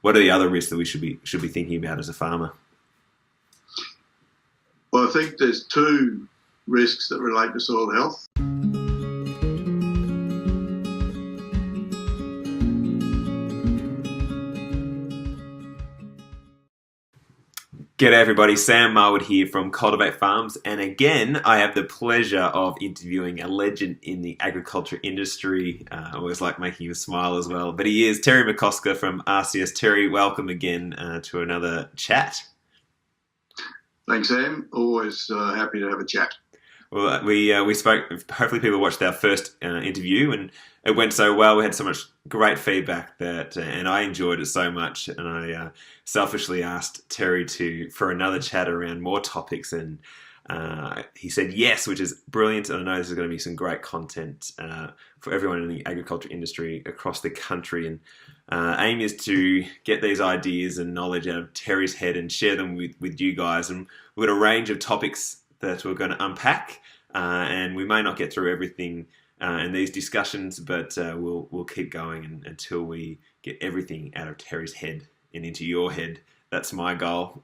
what are the other risks that we should be thinking about as a farmer? Well, I think there's two risks that relate to soil health. G'day everybody, Sam Marwood here from Cultivate Farms, and again I have the pleasure of interviewing a legend in the agriculture industry. I always like making you smile as well, but he is Terry McCosker from RCS. Terry, welcome again to another chat. Thanks, Sam. Always happy to have a chat. Well, we spoke. Hopefully, people watched our first interview, and it went so well. We had so much great feedback and I enjoyed it so much. And I selfishly asked Terry for another chat around more topics, and he said yes, which is brilliant. And I know this is going to be some great content for everyone in the agriculture industry across the country. And aim is to get these ideas and knowledge out of Terry's head and share them with you guys. And we've got a range of topics that we're going to unpack, and we may not get through everything in these discussions, but we'll keep going until we get everything out of Terry's head and into your head. That's my goal.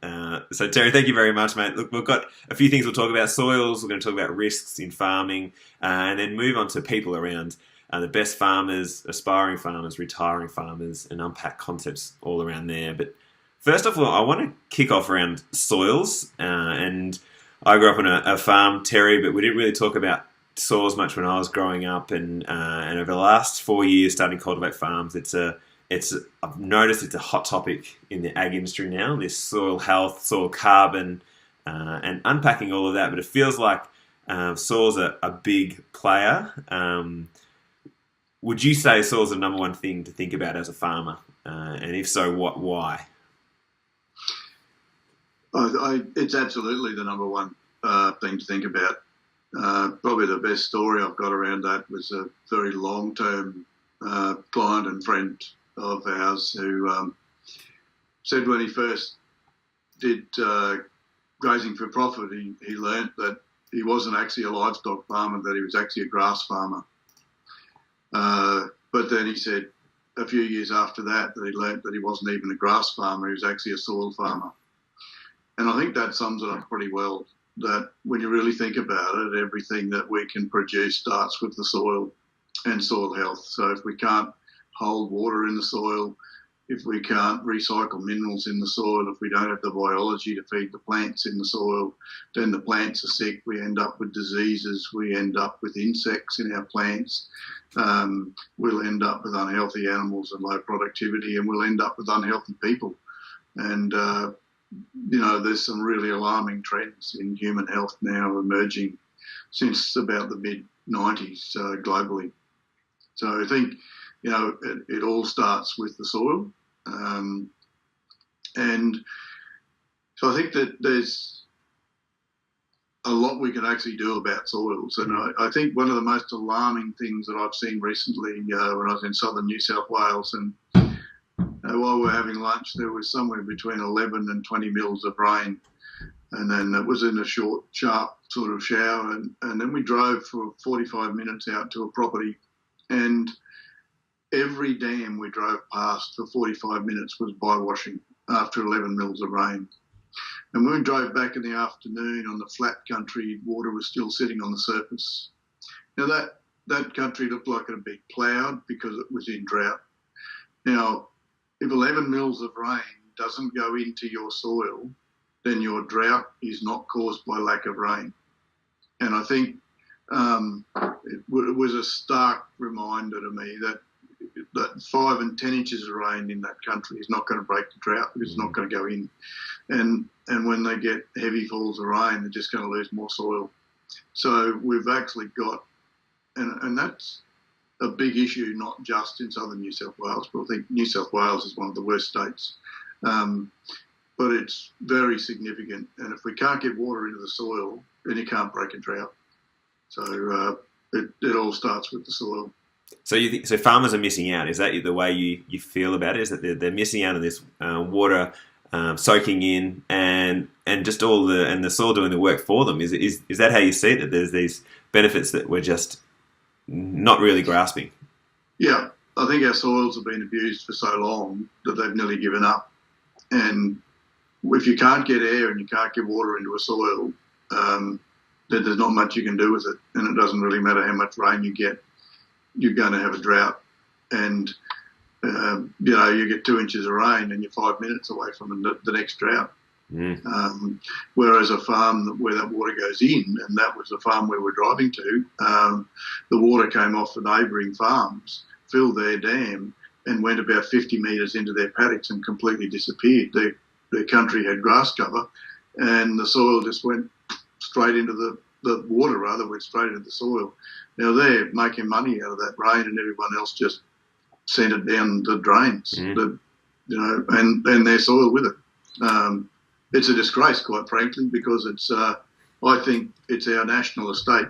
So Terry, thank you very much, mate. Look, we've got a few things we'll talk about: soils. We're going to talk about risks in farming, and then move on to people around the best farmers, aspiring farmers, retiring farmers, and unpack concepts all around there. But first of all, I want to kick off around soils and I grew up on a farm, Terry, but we didn't really talk about soils much when I was growing up. And over the last 4 years, starting Cultivate Farms, I've noticed it's a hot topic in the ag industry now. This soil health, soil carbon, and unpacking all of that. But it feels like soils are a big player. Would you say soils are the number one thing to think about as a farmer? And if so, why? It's absolutely the number one thing to think about. Probably the best story I've got around that was a very long-term client and friend of ours who said when he first did grazing for profit, he learnt that he wasn't actually a livestock farmer, that he was actually a grass farmer. But then he said a few years after that he learnt that he wasn't even a grass farmer, he was actually a soil farmer. And I think that sums it up pretty well, that when you really think about it, everything that we can produce starts with the soil and soil health. So if we can't hold water in the soil, if we can't recycle minerals in the soil, if we don't have the biology to feed the plants in the soil, then the plants are sick. We end up with diseases. We end up with insects in our plants. We'll end up with unhealthy animals and low productivity, and we'll end up with unhealthy people. And there's some really alarming trends in human health now emerging since about the mid-90s globally. So I think, it all starts with the soil. And so I think that there's a lot we can actually do about soils. And I think one of the most alarming things that I've seen recently when I was in southern New South Wales, and while we were having lunch, there was somewhere between 11 and 20 mils of rain. And then it was in a short, sharp sort of shower. And then we drove for 45 minutes out to a property. And every dam we drove past for 45 minutes was bywashing after 11 mils of rain. And when we drove back in the afternoon on the flat country, water was still sitting on the surface. Now, that country looked like it had been ploughed because it was in drought. Now, if 11 mils of rain doesn't go into your soil, then your drought is not caused by lack of rain. And I think it was a stark reminder to me that 5 and 10 inches of rain in that country is not going to break the drought, because it's not going to go in. And when they get heavy falls of rain, they're just going to lose more soil. So we've actually got, and that's a big issue, not just in southern New South Wales, but I think New South Wales is one of the worst states. But it's very significant. And if we can't get water into the soil, then you can't break a drought. So it all starts with the soil. So you think, so farmers are missing out? Is that the way you feel about it? Is that they're missing out on this water soaking in and just all the soil doing the work for them? Is that how you see it? That there's these benefits that we're just not really grasping? Yeah, I think our soils have been abused for so long that they've nearly given up. And if you can't get air and you can't get water into a soil, then there's not much you can do with it. And it doesn't really matter how much rain you get, you're going to have a drought. And, you get 2 inches of rain and you're 5 minutes away from the next drought. Whereas a farm where that water goes in, and that was the farm we were driving to, the water came off the neighbouring farms, filled their dam, and went about 50 metres into their paddocks and completely disappeared. Their country had grass cover, and the soil just went straight into the water, went straight into the soil. Now they're making money out of that rain, and everyone else just sent it down the drains, and their soil with it. It's a disgrace, quite frankly, because I think it's our national estate,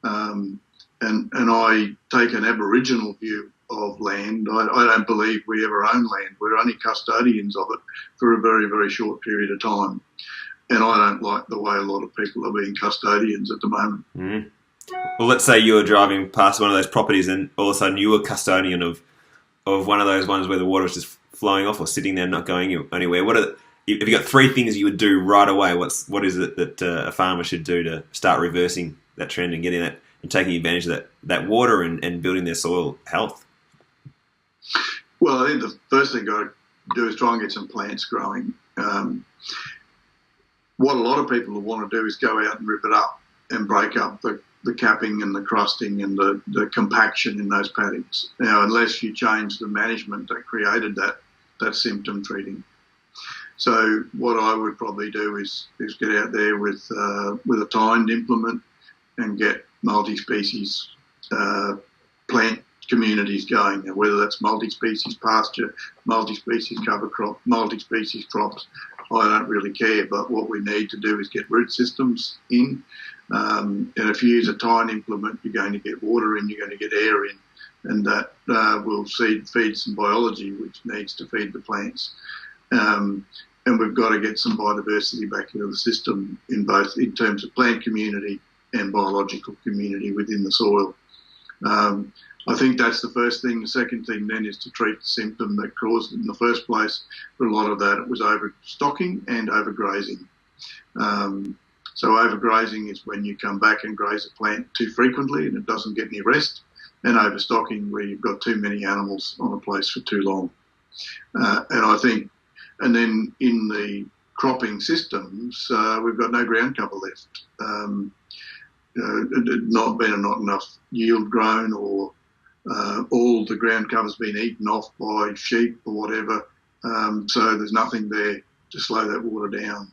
and I take an Aboriginal view of land. I don't believe we ever own land. We're only custodians of it for a very, very short period of time, and I don't like the way a lot of people are being custodians at the moment. Well, let's say you were driving past one of those properties and all of a sudden you were custodian of one of those ones where the water was just flowing off or sitting there not going anywhere. If you got 3 things you would do right away, what is it that a farmer should do to start reversing that trend and getting that and taking advantage of that water and building their soil health? Well, I think the first thing you've got to do is try and get some plants growing. What a lot of people want to do is go out and rip it up and break up the capping and the crusting and the compaction in those paddocks. Now, unless you change the management that created that symptom treating. So what I would probably do is get out there with a tined implement and get multi-species plant communities going. Now, whether that's multi-species pasture, multi-species cover crop, multi-species crops, I don't really care. But what we need to do is get root systems in. And if you use a tine implement, you're going to get water in, you're going to get air in, and that will feed some biology which needs to feed the plants. And we've got to get some biodiversity back into the system in terms of plant community and biological community within the soil. I think that's the first thing. The second thing then is to treat the symptom that caused it in the first place. For a lot of that, it was overstocking and overgrazing. So overgrazing is when you come back and graze a plant too frequently and it doesn't get any rest, and overstocking where you've got too many animals on a place for too long. And then in the cropping systems, we've got no ground cover left. Not enough yield grown, or all the ground cover's been eaten off by sheep or whatever. So there's nothing there to slow that water down.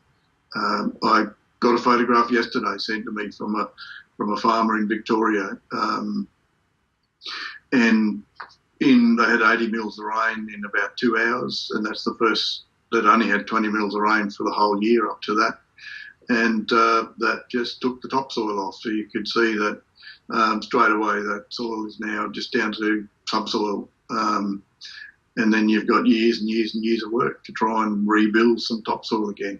I got a photograph yesterday sent to me from a farmer in Victoria, and they had 80 mils of rain in about 2 hours, and that's the first. That only had 20 mils of rain for the whole year up to that. And that just took the topsoil off. So you could see that straight away that soil is now just down to subsoil. And then you've got years and years and years of work to try and rebuild some topsoil again.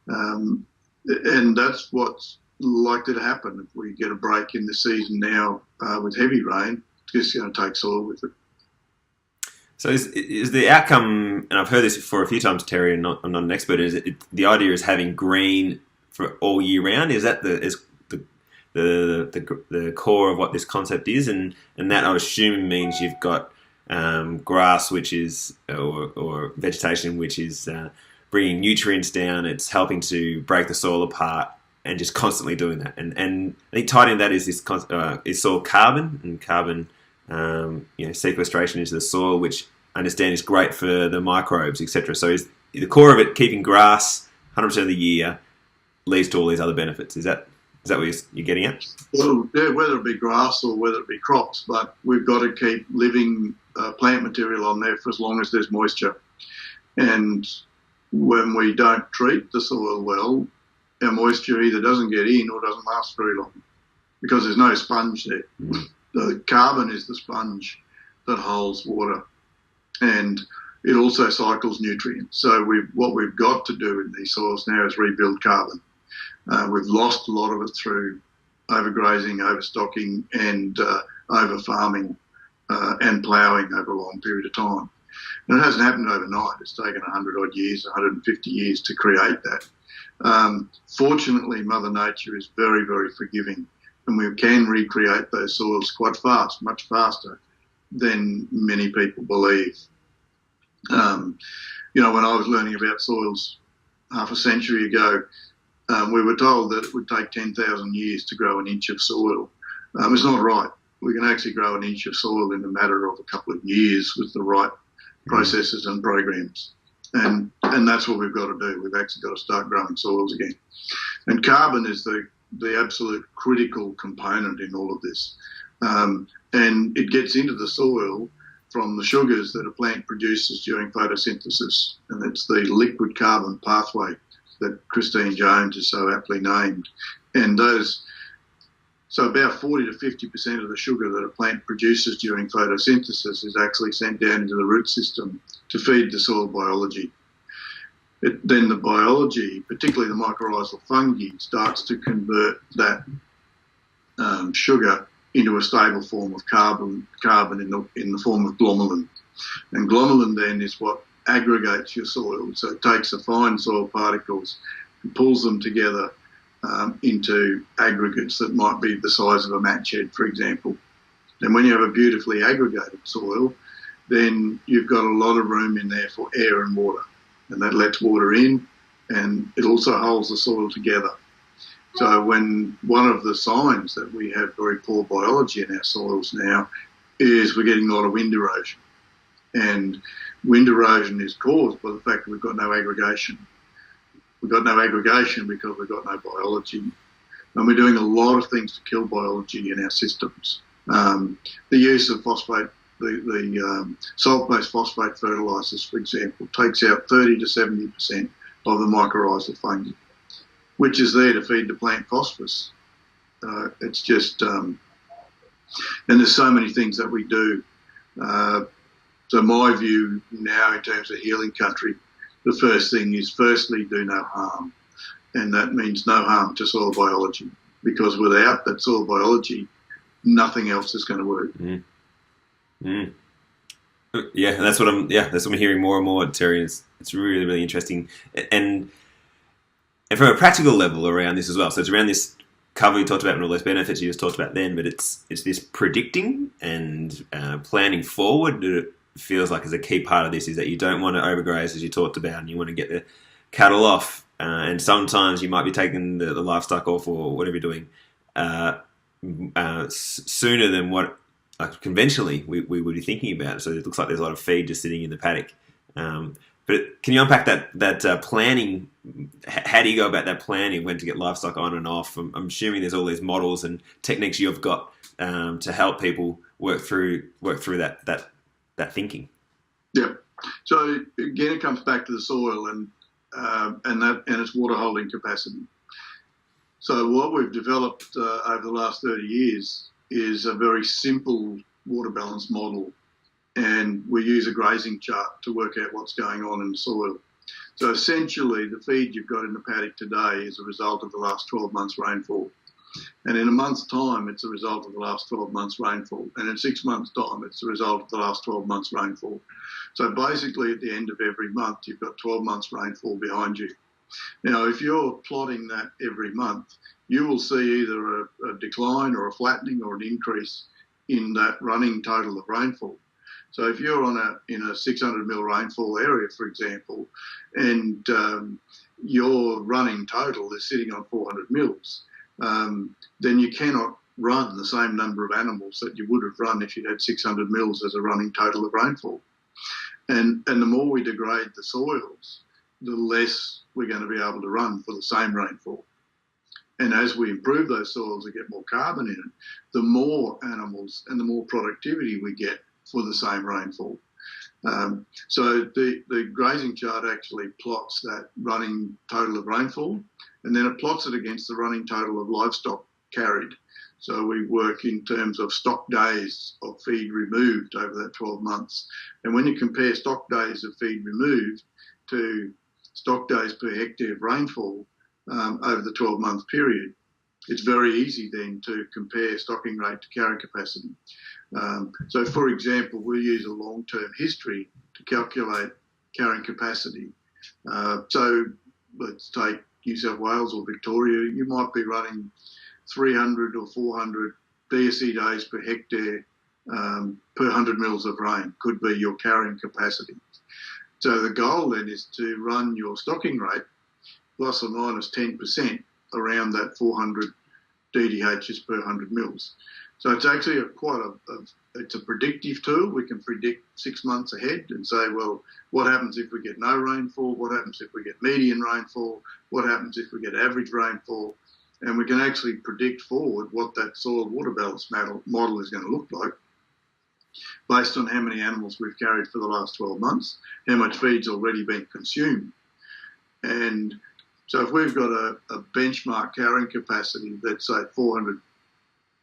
And that's what's likely to happen if we get a break in the season now with heavy rain. It's just going to take soil with it. So is the outcome, and I've heard this before a few times, Terry, and I'm not an expert, the idea is having green for all year round? Is that the core of what this concept is? And that, I assume, means you've got grass, which is, or vegetation, which is bringing nutrients down. It's helping to break the soil apart and just constantly doing that. And I think tied in that is this is soil carbon, and carbon sequestration into the soil, which I understand is great for the microbes, etc. So is the core of it keeping grass 100% of the year leads to all these other benefits? Is that what you're getting at? Well, yeah, whether it be grass or whether it be crops, but we've got to keep living plant material on there for as long as there's moisture. And when we don't treat the soil well, our moisture either doesn't get in or doesn't last very long because there's no sponge there. The carbon is the sponge that holds water, and it also cycles nutrients. So what we've got to do in these soils now is rebuild carbon. We've lost a lot of it through overgrazing, overstocking, and over-farming. and ploughing over a long period of time. And it hasn't happened overnight. It's taken 100 odd years, 150 years to create that. Fortunately, Mother Nature is very, very forgiving, and we can recreate those soils quite fast, much faster than many people believe. When I was learning about soils half a century ago, we were told that it would take 10,000 years to grow an inch of soil. It's not right. We can actually grow an inch of soil in a matter of a couple of years with the right processes and programs. And that's what we've got to do. We've actually got to start growing soils again. And carbon is the absolute critical component in all of this. And it gets into the soil from the sugars that a plant produces during photosynthesis. And it's the liquid carbon pathway that Christine Jones is so aptly named. And so about 40 to 50% of the sugar that a plant produces during photosynthesis is actually sent down into the root system to feed the soil biology. Then the biology, particularly the mycorrhizal fungi, starts to convert that sugar into a stable form of carbon in the form of glomalin. And glomalin then is what aggregates your soil. So it takes the fine soil particles and pulls them together into aggregates that might be the size of a match head, for example. And when you have a beautifully aggregated soil, then you've got a lot of room in there for air and water. And that lets water in, and it also holds the soil together. So when one of the signs that we have very poor biology in our soils now is we're getting a lot of wind erosion. And wind erosion is caused by the fact that we've got no aggregation. We've got no aggregation because we've got no biology. And we're doing a lot of things to kill biology in our systems. The use of phosphate, the salt-based phosphate fertilisers, for example, takes out 30 to 70% of the mycorrhizal fungi, which is there to feed the plant phosphorus. It's just, and there's so many things that we do. So my view now in terms of healing country, the first thing is firstly do no harm. And that means no harm to soil biology, because without that soil biology, nothing else is going to work. Mm. Mm. Yeah, that's what I'm hearing more and more, Terry. It's really, really interesting. And from a practical level around this as well. So it's around this cover you talked about and all those benefits you just talked about then, but it's this predicting and planning forward that it feels like is a key part of this, is that you don't want to overgraze, as you talked about, and you want to get the cattle off. And sometimes you might be taking the livestock off or whatever you're doing sooner than what conventionally we would be thinking about. So it looks like there's a lot of feed just sitting in the paddock. But can you unpack that planning? How do you go about that planning, when to get livestock on and off? I'm assuming there's all these models and techniques you've got to help people work through that thinking. Yeah. So again, it comes back to the soil and its water holding capacity. So what we've developed over the last 30 years is a very simple water balance model, and we use a grazing chart to work out what's going on in the soil. So essentially, the feed you've got in the paddock today is a result of the last 12 months' rainfall. And in a month's time, it's a result of the last 12 months' rainfall. And in 6 months' time, it's a result of the last 12 months' rainfall. So basically, at the end of every month, you've got 12 months' rainfall behind you. Now, if you're plotting that every month, you will see either a decline or a flattening or an increase in that running total of rainfall. So if you're in a 600 mil rainfall area, for example, and your running total is sitting on 400 mils, then you cannot run the same number of animals that you would have run if you had 600 mils as a running total of rainfall. And the more we degrade the soils, the less we're going to be able to run for the same rainfall. And as we improve those soils and get more carbon in it, the more animals and the more productivity we get for the same rainfall. So the grazing chart actually plots that running total of rainfall, and then it plots it against the running total of livestock carried. So we work in terms of stock days of feed removed over that 12 months. And when you compare stock days of feed removed to stock days per hectare of rainfall over the 12-month period, it's very easy then to compare stocking rate to carrying capacity. So, for example, we use a long-term history to calculate carrying capacity. So let's take New South Wales or Victoria. You might be running 300 or 400 DSE days per hectare per 100 mils of rain, could be your carrying capacity. So the goal then is to run your stocking rate plus or minus 10% around that 400 DDHs per 100 mils. So it's actually it's a predictive tool. We can predict 6 months ahead and say, well, what happens if we get no rainfall? What happens if we get median rainfall? What happens if we get average rainfall? And we can actually predict forward what that soil water balance model is going to look like based on how many animals we've carried for the last 12 months, how much feed's already been consumed. And so if we've got a benchmark carrying capacity that's, say, 400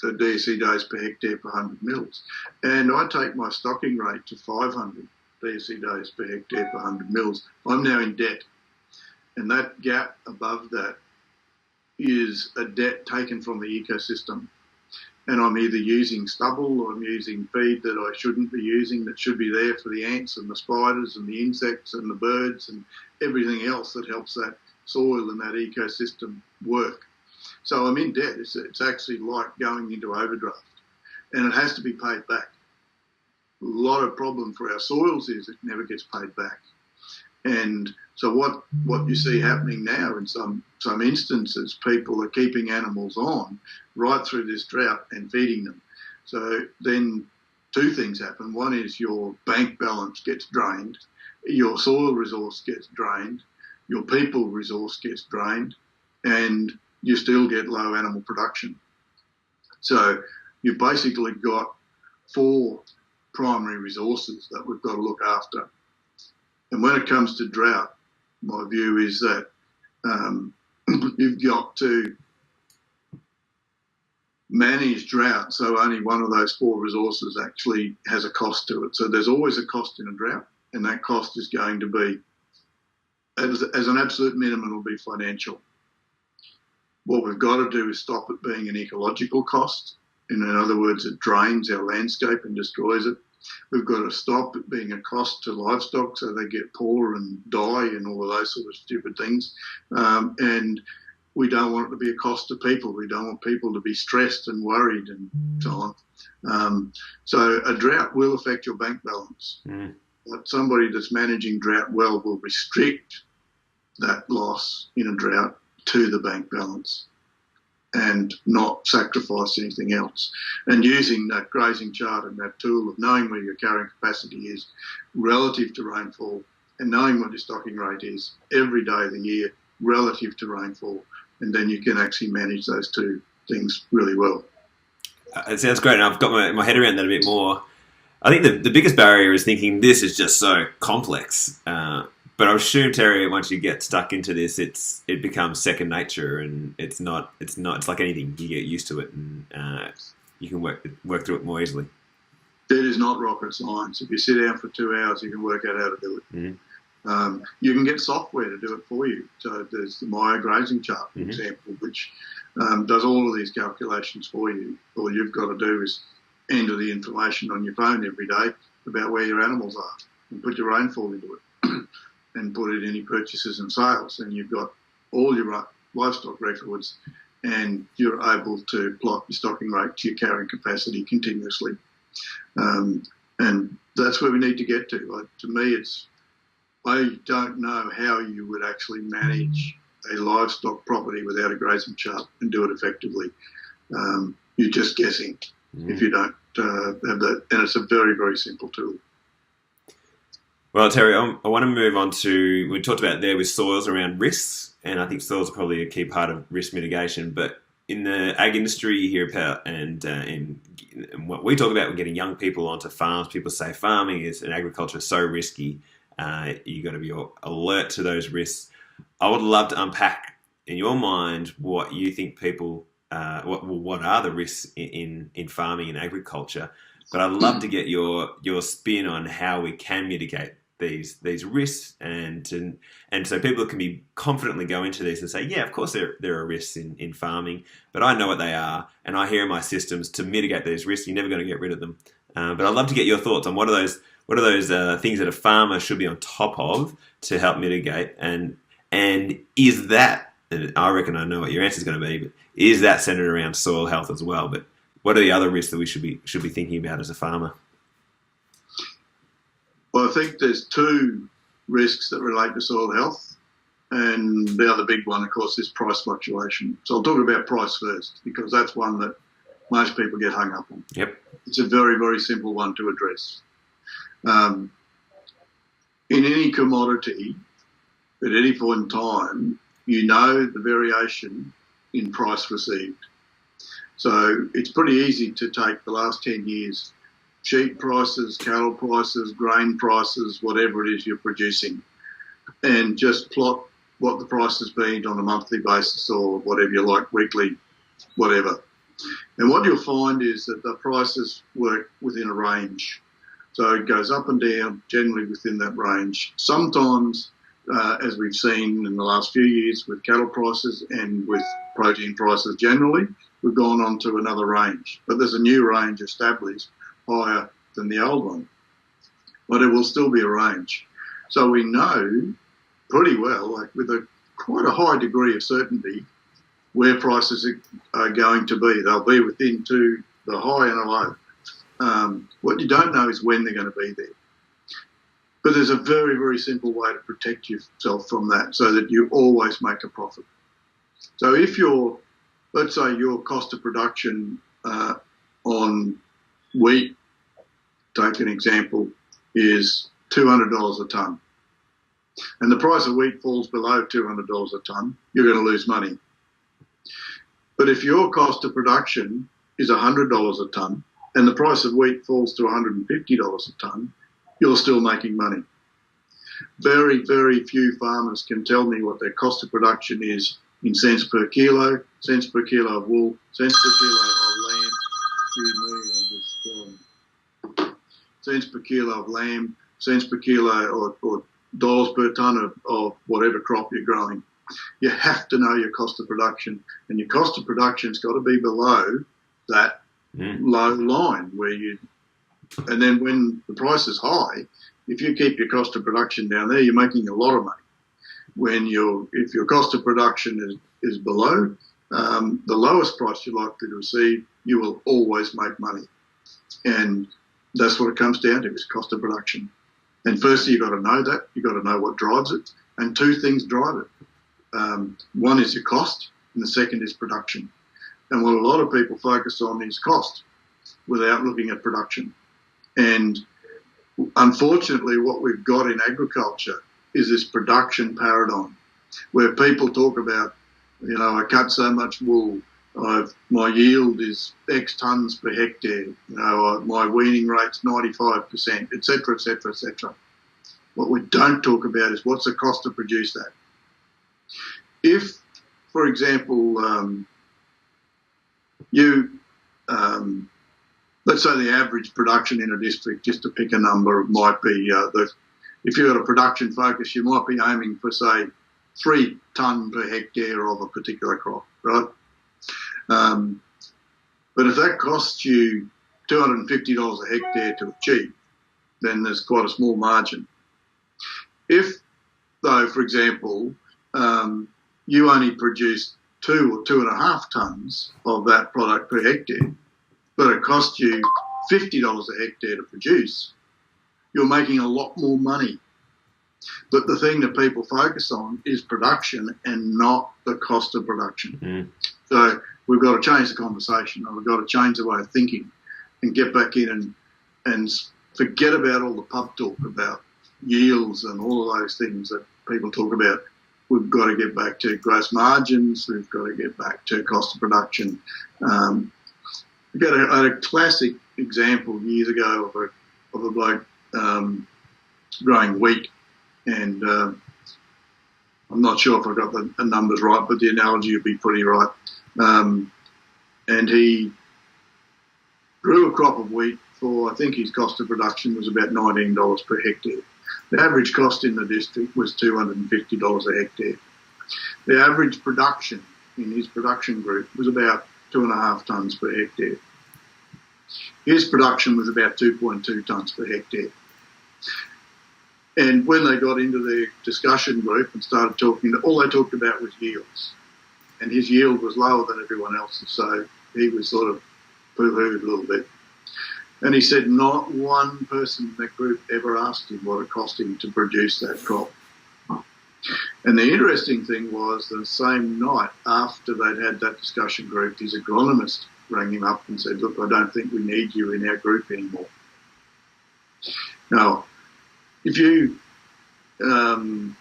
DSE days per hectare per 100 mils, and I take my stocking rate to 500 DSE days per hectare per 100 mils, I'm now in debt. And that gap above that is a debt taken from the ecosystem. And I'm either using stubble or I'm using feed that I shouldn't be using, that should be there for the ants and the spiders and the insects and the birds and everything else that helps that soil and that ecosystem work. So I'm in debt. It's actually like going into overdraft, and it has to be paid back. A lot of problem for our soils is it never gets paid back. And so what you see happening now in some instances, people are keeping animals on right through this drought and feeding them. So then two things happen. One is your bank balance gets drained, your soil resource gets drained, your people resource gets drained, and you still get low animal production. So you've basically got four primary resources that we've got to look after. And when it comes to drought, my view is that you've got to manage drought so only one of those four resources actually has a cost to it. So there's always a cost in a drought, and that cost is going to be, as an absolute minimum, will be financial. What we've got to do is stop it being an ecological cost. In other words, it drains our landscape and destroys it. We've got to stop it being a cost to livestock so they get poor and die and all of those sort of stupid things. And we don't want it to be a cost to people. We don't want people to be stressed and worried and so on. So a drought will affect your bank balance. But somebody that's managing drought well will restrict that loss in a drought to the bank balance and not sacrifice anything else. And using that grazing chart and that tool of knowing where your carrying capacity is relative to rainfall and knowing what your stocking rate is every day of the year relative to rainfall, and then you can actually manage those two things really well. It sounds great, and I've got my head around that a bit more. I think the biggest barrier is thinking this is just so complex. But I assume, Terry, once you get stuck into this, it becomes second nature, and it's like anything. You get used to it, and you can work through it more easily. It is not rocket science. If you sit down for 2 hours, you can work out how to do it. Mm-hmm. You can get software to do it for you. So there's the Maya grazing chart, for example, which does all of these calculations for you. All you've got to do is enter the information on your phone every day about where your animals are and put your rainfall into it. And put it in your purchases and sales, and you've got all your livestock records, and you're able to plot your stocking rate to your carrying capacity continuously. And that's where we need to get to. To me, I don't know how you would actually manage a livestock property without a grazing chart and do it effectively. You're just guessing if you don't have that, and it's a very, very simple tool. Well, Terry, I want to move on to, we talked about there with soils around risks, and I think soils are probably a key part of risk mitigation, but in the ag industry you hear about, and in what we talk about, we're getting young people onto farms. People say farming and agriculture is so risky. You've got to be alert to those risks. I would love to unpack in your mind what you think people, what are the risks in farming and agriculture, but I'd love to get your spin on how we can mitigate these risks, and so people can be confidently go into these and say, yeah, of course there are risks in farming, but I know what they are, and I hear my systems to mitigate these risks. You're never going to get rid of them. But I'd love to get your thoughts on what are those things that a farmer should be on top of to help mitigate, and is that, and I reckon I know what your answer is going to be, but is that centered around soil health as well? But what are the other risks that we should be thinking about as a farmer? Well, I think there's two risks that relate to soil health, and the other big one, of course, is price fluctuation. So I'll talk about price first, because that's one that most people get hung up on. Yep. It's a very, very simple one to address. In any commodity, at any point in time, you know the variation in price received. So it's pretty easy to take the last 10 years, sheep prices, cattle prices, grain prices, whatever it is you're producing, and just plot what the price has been on a monthly basis or whatever you like, weekly, whatever. And what you'll find is that the prices work within a range. So it goes up and down, generally within that range. Sometimes, as we've seen in the last few years with cattle prices and with protein prices generally, we've gone on to another range. But there's a new range established higher than the old one. But it will still be a range. So we know pretty well, like with quite a high degree of certainty, where prices are going to be. They'll be within the high and a low. What you don't know is when they're going to be there. But there's a very, very simple way to protect yourself from that so that you always make a profit. So if let's say your cost of production on wheat, take an example, is $200 a tonne, and the price of wheat falls below $200 a tonne, you're going to lose money. But if your cost of production is $100 a tonne and the price of wheat falls to $150 a tonne, you're still making money. Very, very few farmers can tell me what their cost of production is in cents per kilo of wool, cents per kilo of lamb, cents per kilo of lamb, cents per kilo or dollars per tonne of whatever crop you're growing. You have to know your cost of production, and your cost of production's got to be below that low line and then when the price is high, if you keep your cost of production down there, you're making a lot of money. If your cost of production is below the lowest price you're likely to receive, you will always make money. And that's what it comes down to, is cost of production. And firstly, you've got to know that. You've got to know what drives it. And two things drive it. One is your cost, and the second is production. And what a lot of people focus on is cost without looking at production. And unfortunately, what we've got in agriculture is this production paradigm where people talk about, I cut so much wool, my yield is X tonnes per hectare, my weaning rate's 95%, et cetera, et cetera, et cetera. What we don't talk about is what's the cost to produce that. If, for example, let's say the average production in a district, just to pick a number, might be, if you've got a production focus, you might be aiming for, say, 3 tonne per hectare of a particular crop, right? But if that costs you $250 a hectare to achieve, then there's quite a small margin. If, though, for example, you only produce 2 or 2.5 tonnes of that product per hectare, but it costs you $50 a hectare to produce, you're making a lot more money. But the thing that people focus on is production and not the cost of production. So we've got to change the conversation, and we've got to change the way of thinking and get back in and forget about all the pub talk about yields and all of those things that people talk about. We've got to get back to gross margins. We've got to get back to cost of production. We got a classic example years ago of a bloke growing wheat, and I'm not sure if I got the numbers right, but the analogy would be pretty right. And he grew a crop of wheat for, I think his cost of production was about $19 per hectare. The average cost in the district was $250 a hectare. The average production in his production group was about 2.5 tonnes per hectare. His production was about 2.2 tonnes per hectare. And when they got into their discussion group and started talking, all they talked about was yields. And his yield was lower than everyone else's, so he was sort of poo-hooed a little bit. And he said not one person in that group ever asked him what it cost him to produce that crop. And the interesting thing was the same night after they'd had that discussion group, his agronomist rang him up and said, look, I don't think we need you in our group anymore. Now, if you, to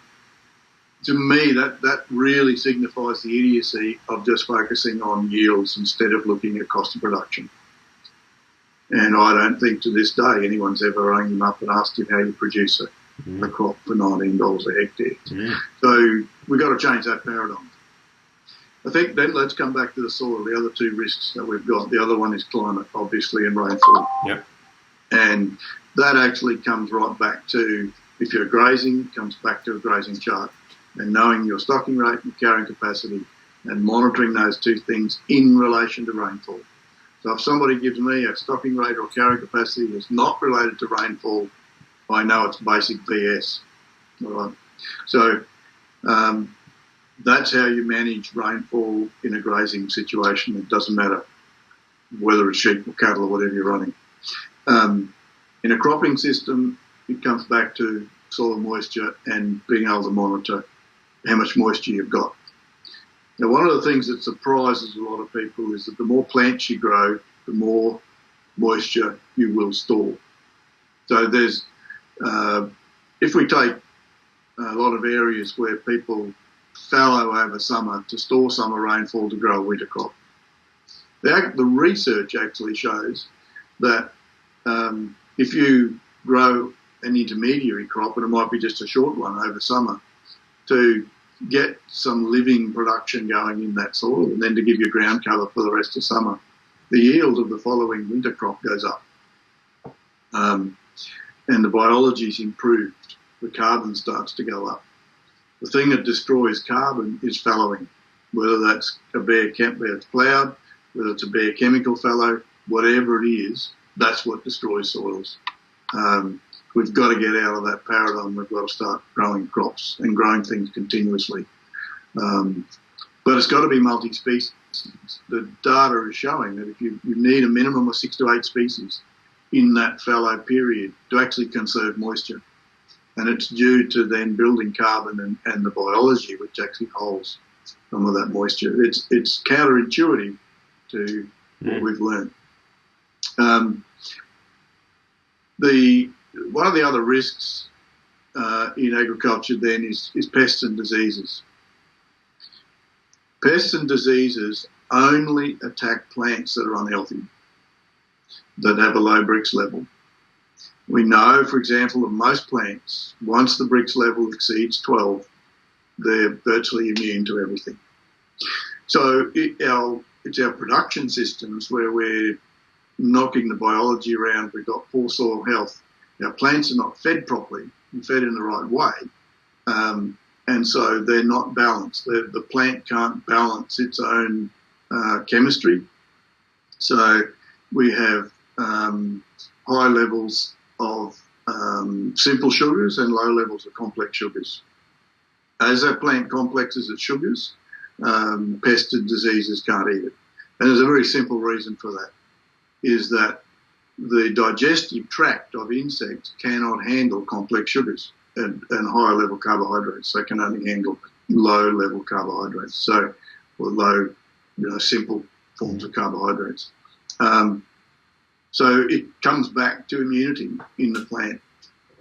me, that really signifies the idiocy of just focusing on yields instead of looking at cost of production. And I don't think to this day anyone's ever rang him up and asked him how you produce a crop for $19 a hectare. So we've got to change that paradigm. I think then let's come back to the soil, the other two risks that we've got. The other one is climate, obviously, and rainfall. Yep. And that actually comes right back to, if you're grazing, it comes back to a grazing chart. And knowing your stocking rate and carrying capacity and monitoring those two things in relation to rainfall. So if somebody gives me a stocking rate or carrying capacity that's not related to rainfall, I know it's basic BS. All right. So that's how you manage rainfall in a grazing situation. It doesn't matter whether it's sheep or cattle or whatever you're running. In a cropping system, it comes back to soil moisture and being able to monitor how much moisture you've got. Now, one of the things that surprises a lot of people is that the more plants you grow, the more moisture you will store. So there's, if we take a lot of areas where people fallow over summer to store summer rainfall to grow a winter crop, the research actually shows that if you grow an intermediary crop, and it might be just a short one over summer, to get some living production going in that soil and then to give you ground cover for the rest of summer, the yield of the following winter crop goes up. And the biology's improved. The carbon starts to go up. The thing that destroys carbon is fallowing, whether that's a bare ploughed, whether it's a bare chemical fallow, whatever it is, that's what destroys soils. We've got to get out of that paradigm. We've got to start growing crops and growing things continuously. But it's got to be multi-species. The data is showing that if you need a minimum of 6 to 8 species in that fallow period to actually conserve moisture. And it's due to then building carbon and the biology which actually holds some of that moisture. It's counterintuitive to what we've learned. One of the other risks in agriculture then is pests and diseases. Pests and diseases only attack plants that are unhealthy, that have a low Brix level. We know, for example, of most plants, once the Brix level exceeds 12, they're virtually immune to everything. So it's our production systems where we're knocking the biology around. We've got poor soil health. Our plants are not fed properly and fed in the right way. And so they're not balanced. The plant can't balance its own chemistry. So we have high levels of simple sugars and low levels of complex sugars. As that plant complexes its sugars, pests and diseases can't eat it. And there's a very simple reason for that, is that the digestive tract of insects cannot handle complex sugars and higher level carbohydrates. They can only handle low level carbohydrates, or low, simple forms of carbohydrates. So it comes back to immunity in the plant.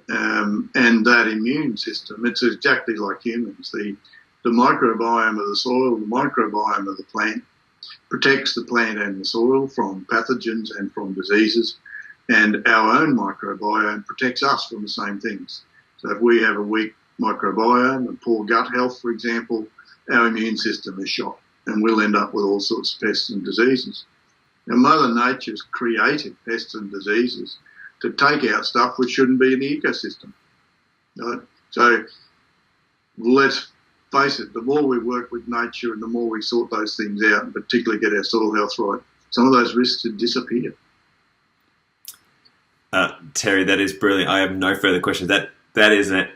And that immune system, it's exactly like humans. The microbiome of the soil, the microbiome of the plant protects the plant and the soil from pathogens and from diseases. And our own microbiome protects us from the same things. So if we have a weak microbiome and poor gut health, for example, our immune system is shot and we'll end up with all sorts of pests and diseases. Now, Mother Nature's created pests and diseases to take out stuff which shouldn't be in the ecosystem. Right? So let's face it, the more we work with nature and the more we sort those things out, and particularly get our soil health right, some of those risks would disappear. Terry, that is brilliant. I have no further questions. That is it.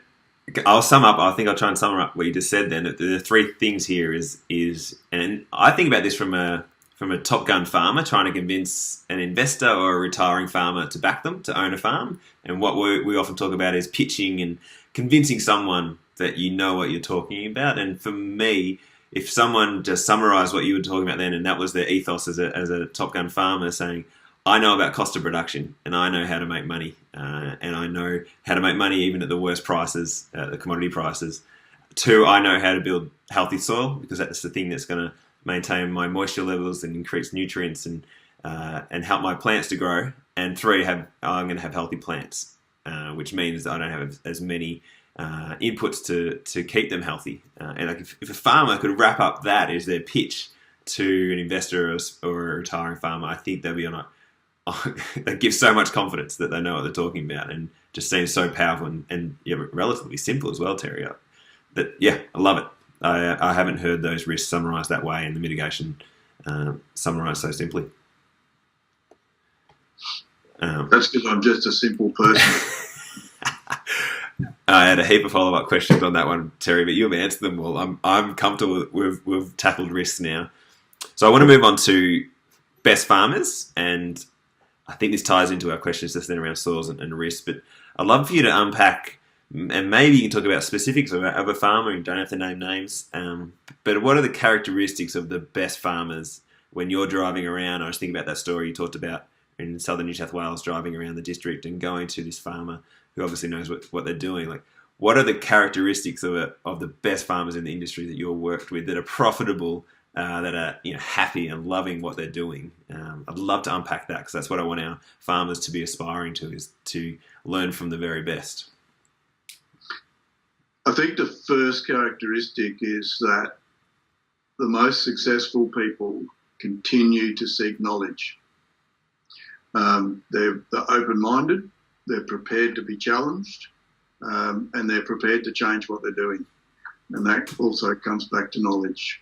I'll sum up. I think I'll try and sum up what you just said. Then the three things here is, and I think about this from a Top Gun farmer trying to convince an investor or a retiring farmer to back them to own a farm. And what we often talk about is pitching and convincing someone that you know what you're talking about. And for me, if someone just summarised what you were talking about then, and that was their ethos as a Top Gun farmer, saying, I know about cost of production, and I know how to make money, and I know how to make money even at the worst prices, the commodity prices. 2, I know how to build healthy soil, because that's the thing that's going to maintain my moisture levels and increase nutrients and help my plants to grow. And 3, I'm going to have healthy plants, which means I don't have as many inputs to keep them healthy. And like if a farmer could wrap up that as their pitch to an investor or a retiring farmer, I think they'll be on that gives so much confidence that they know what they're talking about, and just seems so powerful and relatively simple as well, Terry. I love it. I haven't heard those risks summarised that way, and the mitigation summarised so simply. That's because I'm just a simple person. I had a heap of follow-up questions on that one, Terry, but you've answered them all. I'm comfortable. We've tackled risks now, so I want to move on to best farmers, and I think this ties into our questions just then around soils and risks. But I'd love for you to unpack, and maybe you can talk about specifics of a farmer. You don't have to name names, but what are the characteristics of the best farmers when you're driving around? I was thinking about that story you talked about in southern New South Wales, driving around the district and going to this farmer who obviously knows what they're doing. Like, what are the characteristics of the best farmers in the industry that you've worked with that are profitable, that are happy and loving what they're doing? I'd love to unpack that, because that's what I want our farmers to be aspiring to, is to learn from the very best. I think the first characteristic is that the most successful people continue to seek knowledge. They're open-minded, they're prepared to be challenged, and they're prepared to change what they're doing. And that also comes back to knowledge.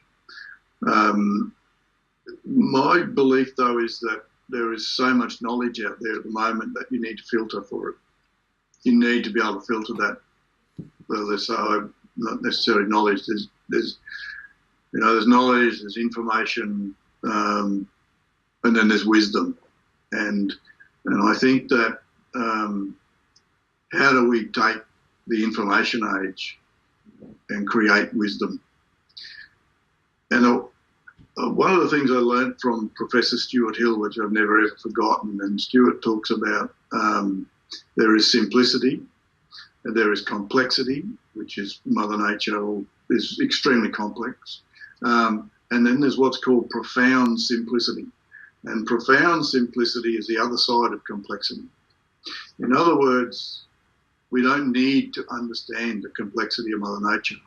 My belief, though, is that there is so much knowledge out there at the moment that you need to filter for it. You need to be able to filter that. Well, there's not necessarily knowledge. There's knowledge, there's information, and then there's wisdom. And I think that how do we take the information age and create wisdom? And one of the things I learned from Professor Stuart Hill, which I've never ever forgotten, and Stuart talks about, there is simplicity and there is complexity, which is Mother Nature is extremely complex. And then there's what's called profound simplicity. And profound simplicity is the other side of complexity. In other words, we don't need to understand the complexity of Mother Nature.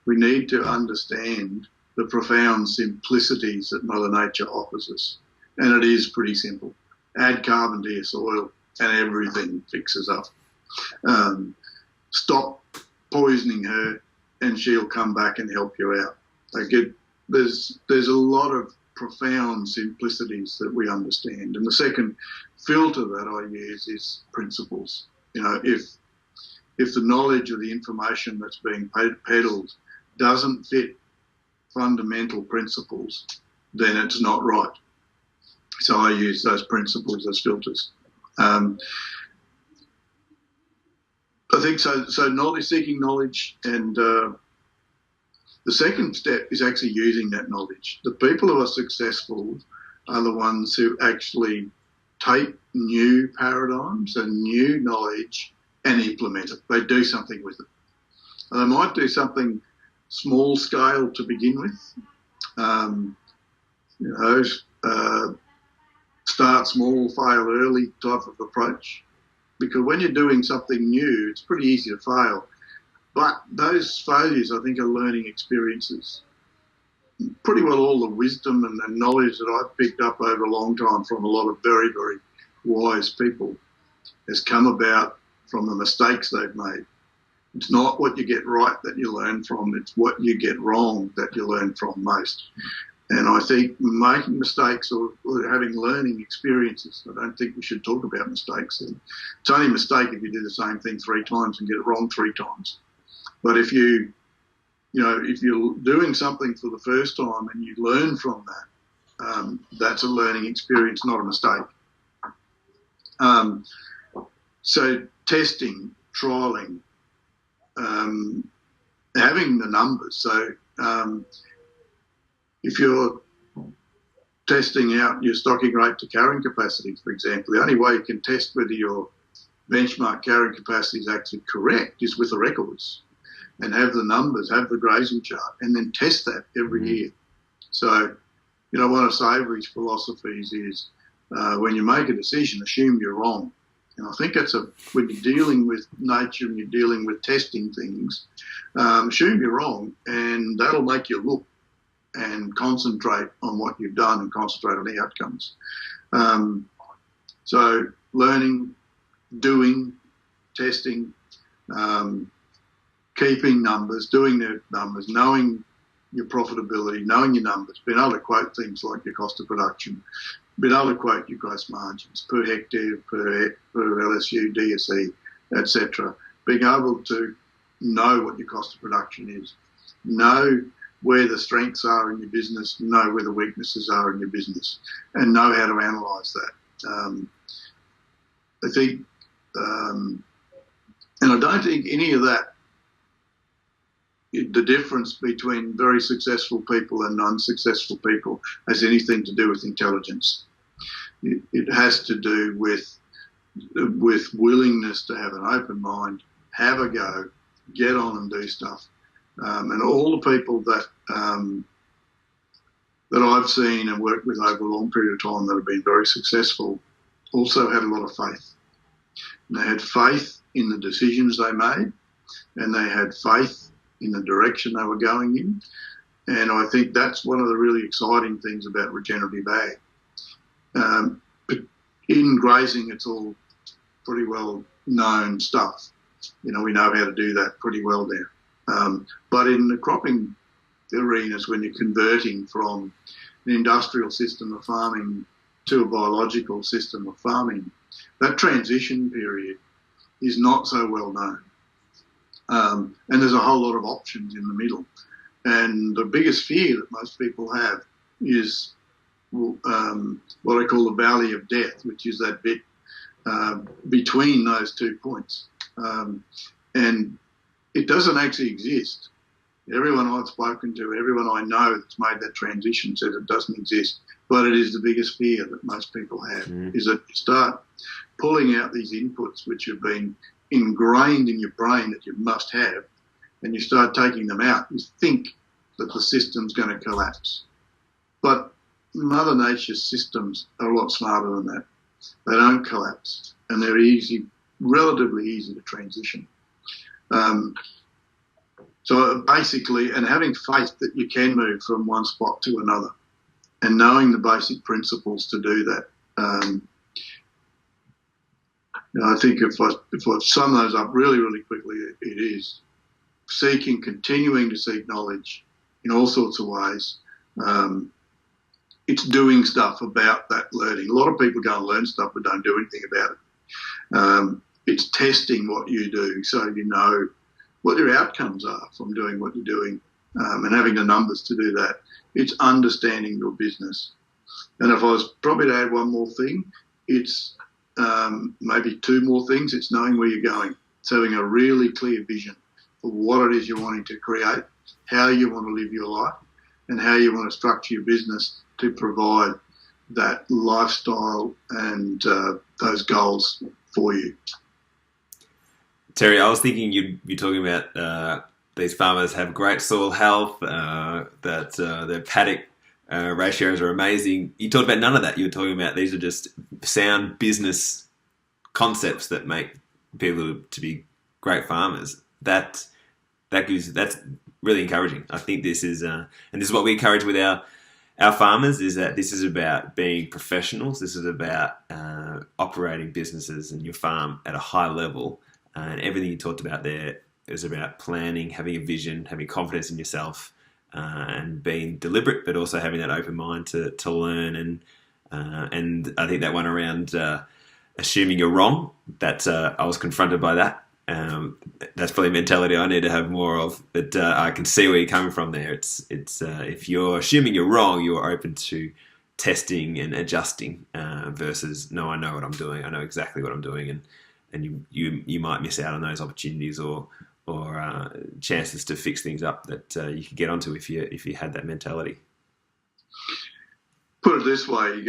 We need to understand the profound simplicities that Mother Nature offers us. And it is pretty simple. Add carbon to your soil and everything fixes up. Stop poisoning her and she'll come back and help you out. There's a lot of profound simplicities that we understand. And the second filter that I use is principles. If the knowledge or the information that's being peddled doesn't fit fundamental principles, then it's not right. So I use those principles as filters. I think so. So knowledge, seeking knowledge, and the second step is actually using that knowledge. The people who are successful are the ones who actually take new paradigms and new knowledge and implement it. They do something with it. And they might do something small scale to begin with. Start small, fail early type of approach. Because when you're doing something new, it's pretty easy to fail. But those failures, I think, are learning experiences. Pretty well all the wisdom and knowledge that I've picked up over a long time from a lot of very, very wise people has come about from the mistakes they've made. It's not what you get right that you learn from, it's what you get wrong that you learn from most. And I think making mistakes or having learning experiences, I don't think we should talk about mistakes. It's only a mistake if you do the same thing 3 times and get it wrong 3 times. But if you're doing something for the first time and you learn from that, that's a learning experience, not a mistake. So testing, trialing, having the numbers. So if you're testing out your stocking rate to carrying capacity, for example, the only way you can test whether your benchmark carrying capacity is actually correct is with the records and have the numbers, have the grazing chart, and then test that every year. So, one of Savory's philosophies is when you make a decision, assume you're wrong. And I think when you're dealing with nature and you're dealing with testing things, assume you're wrong, and that'll make you look and concentrate on what you've done and concentrate on the outcomes. So learning, doing, testing, keeping numbers, doing the numbers, knowing your profitability, knowing your numbers, being able to quote things like your cost of production, being able to quote your gross margins per hectare, per LSU, DSE, etc. Being able to know what your cost of production is, know where the strengths are in your business, know where the weaknesses are in your business, and know how to analyse that. I think, and I don't think any of that, the difference between very successful people and unsuccessful people has anything to do with intelligence. It has to do with willingness to have an open mind, have a go, get on and do stuff. And all the people that I've seen and worked with over a long period of time that have been very successful also had a lot of faith. And they had faith in the decisions they made, and they had faith in the direction they were going in. And I think that's one of the really exciting things about regenerative ag. But in grazing, it's all pretty well known stuff. We know how to do that pretty well there. But in the cropping arenas, when you're converting from an industrial system of farming to a biological system of farming, that transition period is not so well known. And there's a whole lot of options in the middle. And the biggest fear that most people have is what I call the valley of death, which is that bit between those 2 points. And it doesn't actually exist. Everyone I've spoken to, everyone I know that's made that transition says it doesn't exist. But it is the biggest fear that most people have, is that you start pulling out these inputs which have been ingrained in your brain that you must have, and you start taking them out, you think that the system's going to collapse. But Mother Nature's systems are a lot smarter than that. They don't collapse, and they're relatively easy to transition. So basically, and having faith that you can move from one spot to another, and knowing the basic principles to do that. I think if I sum those up really, really quickly, it is continuing to seek knowledge in all sorts of ways. It's doing stuff about that learning. A lot of people go and learn stuff but don't do anything about it. It's testing what you do so you know what your outcomes are from doing what you're doing, and having the numbers to do that. It's understanding your business. And if I was probably to add one more thing, it's maybe 2 more things. It's knowing where you're going. It's having a really clear vision for what it is you're wanting to create, how you want to live your life, and how you want to structure your business to provide that lifestyle and those goals for you. Terry, I was thinking you're talking about these farmers have great soil health, that their paddock ratios are amazing. You talked about none of that. You were talking about these are just sound business concepts that make people to be great farmers. That's really encouraging. I think this is, and this is what we encourage with our farmers, is that this is about being professionals. This is about operating businesses and your farm at a high level. And everything you talked about there is about planning, having a vision, having confidence in yourself, and being deliberate, but also having that open mind to learn. And I think that one around assuming you're wrong, that I was confronted by that. That's probably a mentality I need to have more of. But I can see where you're coming from there. It's if you're assuming you're wrong, you're open to testing and adjusting versus no, I know what I'm doing. I know exactly what I'm doing, and you might miss out on those opportunities or chances to fix things up that you could get onto if you had that mentality. Put it this way,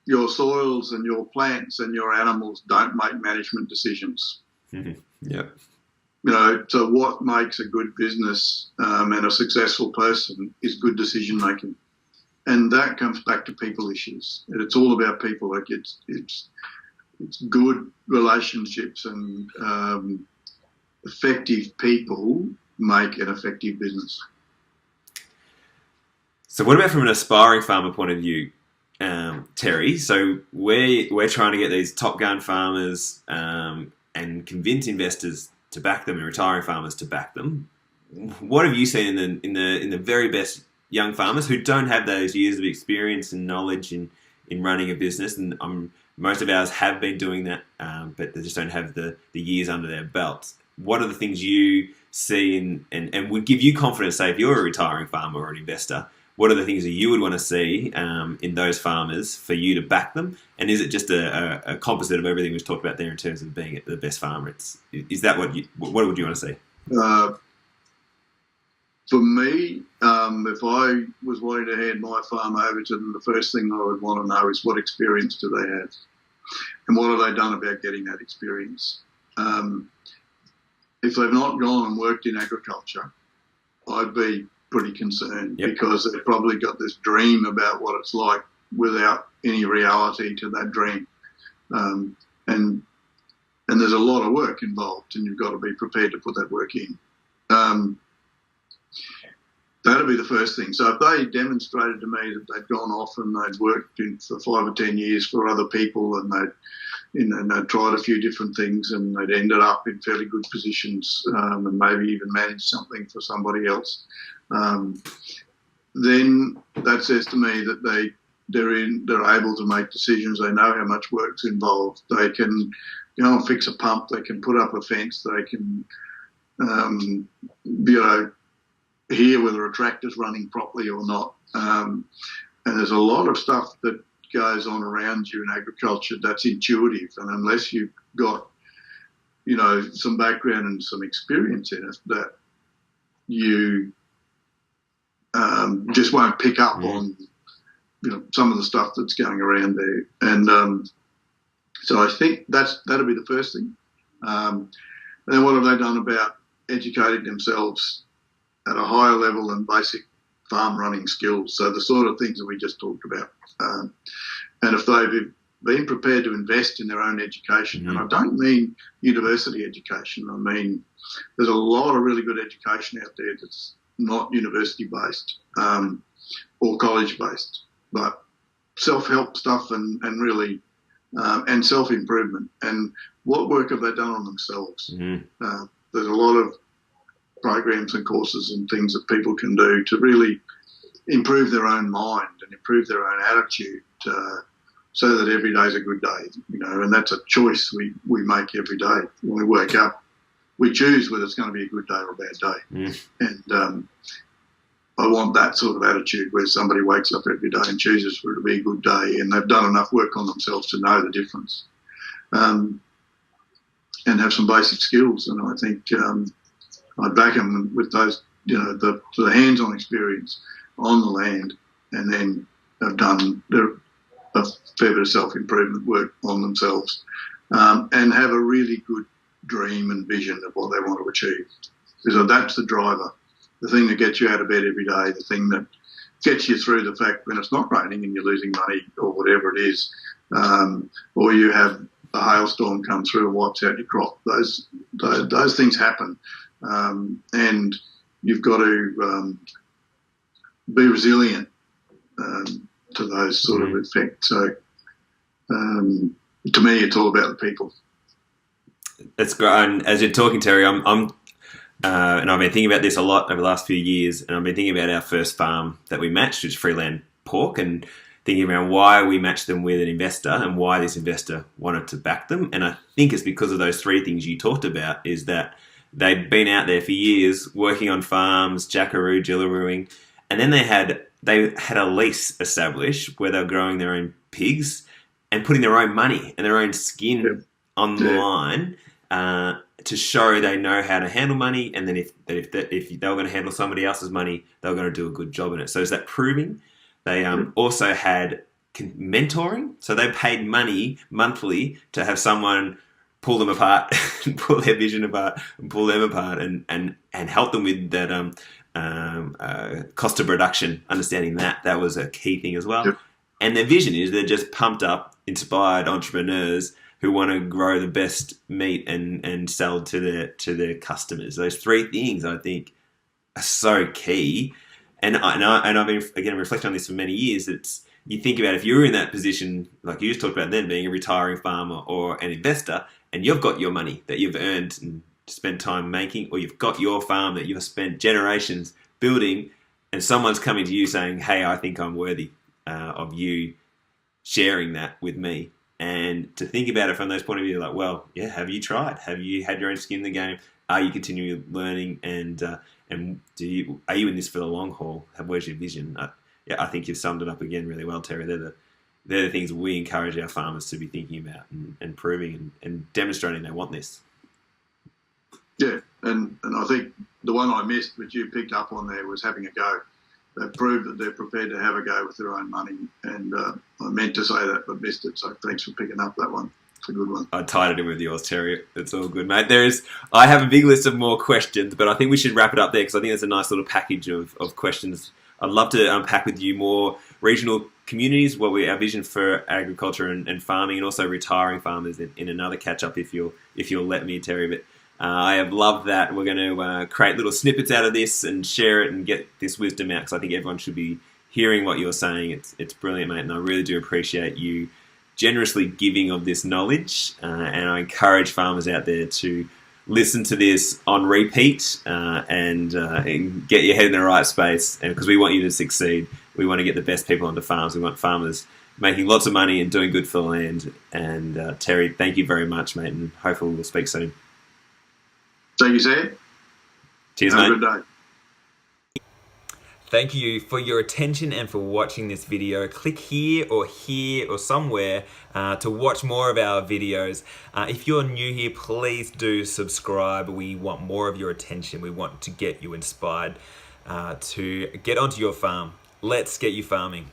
your soils and your plants and your animals don't make management decisions. Mm-hmm. Yep. So what makes a good business and a successful person is good decision making, and that comes back to people issues. And it's all about people. Like it's good relationships and effective people make an effective business. So what about from an aspiring farmer point of view, Terry? So we're trying to get these top gun farmers and convince investors to back them and retiring farmers to back them. What have you seen in the very best young farmers who don't have those years of experience and knowledge in running a business? And most of ours have been doing that, but they just don't have the years under their belts. What are the things you see and would give you confidence, say, if you're a retiring farmer or an investor? What are the things that you would want to see in those farmers for you to back them? And is it just a composite of everything we've talked about there in terms of being the best farmer? Is that what would you want to see? For me, if I was wanting to hand my farm over to them, the first thing I would want to know is what experience do they have? And what have they done about getting that experience? If they've not gone and worked in agriculture, I'd be pretty concerned. Yep. Because they've probably got this dream about what it's like without any reality to that dream. And there's a lot of work involved, and you've got to be prepared to put that work in. That'd be the first thing. So if they demonstrated to me that they'd gone off and they'd worked for 5 or 10 years for other people, and they'd tried a few different things, and they'd ended up in fairly good positions, and maybe even managed something for somebody else, then that says to me that they're able to make decisions. They know how much work's involved. They can go and fix a pump. They can put up a fence. They can, hear whether a tractor's running properly or not. And there's a lot of stuff that goes on around you in agriculture that's intuitive. And unless you've got, some background and some experience in it, that you just won't pick up on, some of the stuff that's going around there. And so I think that'll be the first thing. And then what have they done about educating themselves at a higher level and basic farm running skills? So the sort of things that we just talked about. And if they've been prepared to invest in their own education, and I don't mean university education, I mean there's a lot of really good education out there that's not university-based or college-based, but self-help stuff and really and self-improvement. And what work have they done on themselves? There's a lot of programs and courses and things that people can do to really improve their own mind and improve their own attitude so that every day is a good day, and that's a choice we make every day. When we wake up, we choose whether it's going to be a good day or a bad day. And I want that sort of attitude where somebody wakes up every day and chooses for it to be a good day, and they've done enough work on themselves to know the difference and have some basic skills. And I think I'd back them with those, the hands-on experience on the land, and then have done a fair bit of self-improvement work on themselves, and have a really good dream and vision of what they want to achieve. So that's the driver, the thing that gets you out of bed every day, the thing that gets you through the fact when it's not raining and you're losing money or whatever it is, or you have a hailstorm come through and wipes out your crop. Those things happen. And you've got to be resilient to those sort of effects. So to me, it's all about the people. That's great. And as you're talking, Terry, I'm and I've been thinking about this a lot over the last few years, and I've been thinking about our first farm that we matched, which is Freeland Pork, and thinking around why we matched them with an investor and why this investor wanted to back them. And I think it's because of those three things you talked about, is that they'd been out there for years working on farms, jackaroo, jillarooing, and then they had a lease established where they were growing their own pigs and putting their own money and their own skin on the line to show they know how to handle money, and then if they were going to handle somebody else's money, they were going to do a good job in it. So is that proving? They also had mentoring, so they paid money monthly to have someone pull them apart, pull their vision apart, and pull them apart, and help them with that cost of production. Understanding that was a key thing as well. Yep. And their vision is they're just pumped up, inspired entrepreneurs who want to grow the best meat and sell to their customers. Those three things, I think, are so key. And I've been, again, reflecting on this for many years. It's, you think about if you were in that position, like you just talked about then, being a retiring farmer or an investor, and you've got your money that you've earned and spent time making, or you've got your farm that you've spent generations building, and someone's coming to you saying, hey, I think I'm worthy of you sharing that with me. And to think about it from those point of view, like, well, yeah, have you tried? Have you had your own skin in the game? Are you continually learning? And are you in this for the long haul? Where's your vision? I think you've summed it up again really well, Terry. They're the things we encourage our farmers to be thinking about and proving and demonstrating they want this. Yeah, and I think the one I missed, which you picked up on there, was having a go. They've proved that they're prepared to have a go with their own money, and I meant to say that but missed it, so thanks for picking up that one. It's a good one. I tied it in with yours, Terry. It's all good, mate. I have a big list of more questions, but I think we should wrap it up there because I think it's a nice little package of questions. I'd love to unpack with you more regional communities, our vision for agriculture and farming, and also retiring farmers in another catch-up if you'll let me, Terry. But I have loved that. We're going to create little snippets out of this and share it and get this wisdom out because I think everyone should be hearing what you're saying. It's brilliant, mate, and I really do appreciate you generously giving of this knowledge. And I encourage farmers out there to listen to this on repeat and get your head in the right space. And because we want you to succeed, we want to get the best people onto farms. We want farmers making lots of money and doing good for the land. And Terry, thank you very much, mate, and hopefully we'll speak soon. Thank you, Sam. Cheers, Have mate. a good day. Thank you for your attention and for watching this video. Click here or somewhere to watch more of our videos. If you're new here, please do subscribe. We want more of your attention. We want to get you inspired to get onto your farm. Let's get you farming.